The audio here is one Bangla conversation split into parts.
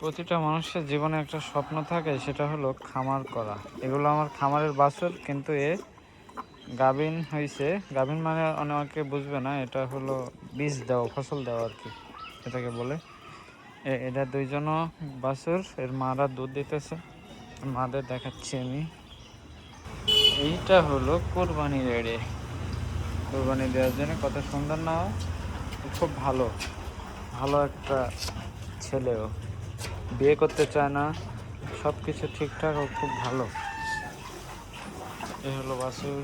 প্রতিটা মানুষের জীবনে একটা স্বপ্ন থাকে, সেটা হলো খামার করা। এগুলো আমার খামারের বাছুর, কিন্তু গাভিন হয়েছে। গাভিন মানে অনেকে বুঝবে না, এটা হলো বীজ দেওয়া, ফসল দেওয়া আর কি, এটাকে বলে। এটা দুইজনও বাছুর, এর মারা দুধ দিতেছে। মাদের দেখাচ্ছি আমি। এইটা হলো কোরবানি রেডি, কোরবানি দেওয়ার জন্য। কত সুন্দর না, খুব ভালো ভালো একটা ছেলেও, বিয়ে করতে চায় না, সব কিছু ঠিকঠাক, ও খুব ভালো। এ হলো বাছুর,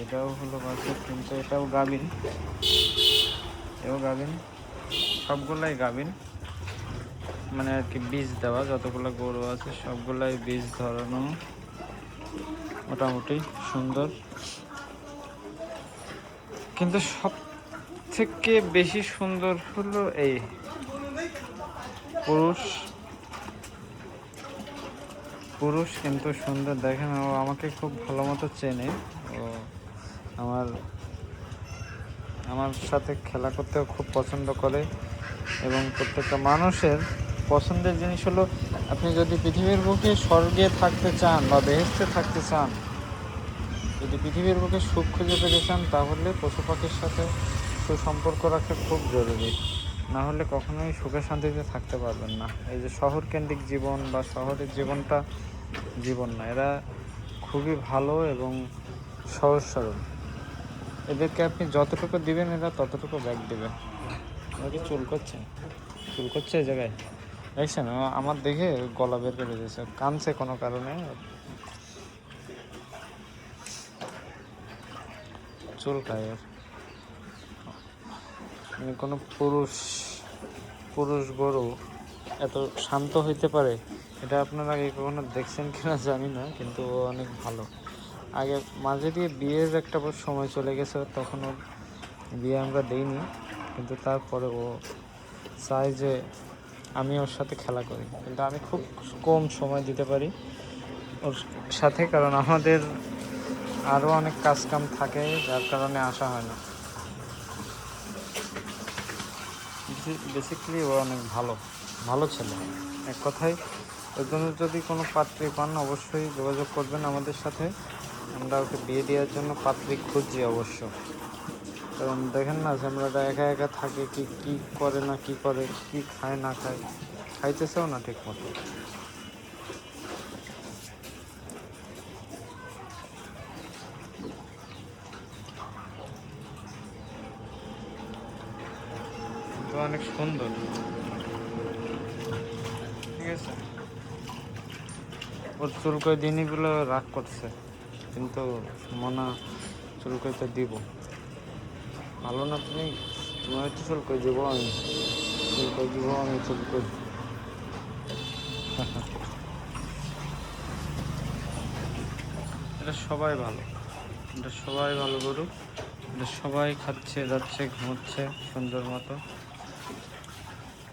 এটাও হলো বাছুর, কিন্তু এটাও গাভিন, এও গাভিন, সবগুলাই গাভিন। মানে আর কি বীজ দেওয়া, যতগুলো গরু আছে সবগুলাই বীজ ধরানো, মোটামুটি সুন্দর। কিন্তু সব থেকে বেশি সুন্দর হলো এই পুরুষ। পুরুষ কিন্তু সুন্দর, দেখেন ও আমাকে খুব ভালো মতো চেনে। ও আমার আমার সাথে খেলা করতেও খুব পছন্দ করে। এবং প্রত্যেকটা মানুষের পছন্দের জিনিস হলো, আপনি যদি পৃথিবীর বুকে স্বর্গে থাকতে চান বা বেহেশতে থাকতে চান, যদি পৃথিবীর বুকে সুখ খুঁজে পেতে চান, তাহলে পশু পাখির সাথে সুসম্পর্ক রাখা খুব জরুরি। না হলে কখনোই সুখে শান্তিতে থাকতে পারবেন না। এই যে শহর কেন্দ্রিক জীবন বা শহরের জীবনটা জীবন না, এরা খুবই ভালো এবং সহজ সরল। এদেরকে আপনি যতটুকু দিবেন, এরা ততটুকু ব্যাগ দেবে। আমাকে চুল করছে এই জায়গায়, দেখছেন? আমার দেখে গলা বের করে দিয়েছে, কানছে কোনো কারণে, চুল খায়। মানে কোনো পুরুষ গরু এত শান্ত হইতে পারে, এটা আপনারা আগে কখনো দেখছেন কিনা জানি না, কিন্তু ও অনেক ভালো। আগে মাঝে দিয়ে বিয়ের একটা সময় চলে গেছে, তখন ওর বিয়ে আমরা দেইনি, কিন্তু তারপরে ও চায় যে আমি ওর সাথে খেলা করি, কিন্তু আমি খুব কম সময় দিতে পারি ওর সাথে, কারণ আমাদের আরও অনেক কাজ কাম থাকে, যার কারণে আসা হয় না। বেসিক্যালি ও অনেক ভালো ভালো ছেলে, এক কথায়। ওই জন্য যদি কোনো পাত্রী পান, অবশ্যই যোগাযোগ করবেন আমাদের সাথে। আমরা ওকে বিয়ে দেওয়ার জন্য পাত্রী খুঁজছি অবশ্য। কারণ দেখেন না, যে আমরা একা একা থাকি, কি করে না কি করে, কি খায় না খায়, খাইতেছেও না ঠিক মতো। কিন্তু অনেক সুন্দর, ঠিক আছে। ওর চুলকই দিনইগুলো রাগ করছে, কিন্তু মনা চুলকইতে দিব। ভালো না তুমি? তোমার একটু চুলকই দিব আমি, চুলকই। এটা সবাই ভালো, এটা সবাই ভালো গরু, এটা সবাই খাচ্ছে, যাচ্ছে, ঘুমোচ্ছে সুন্দর মতো।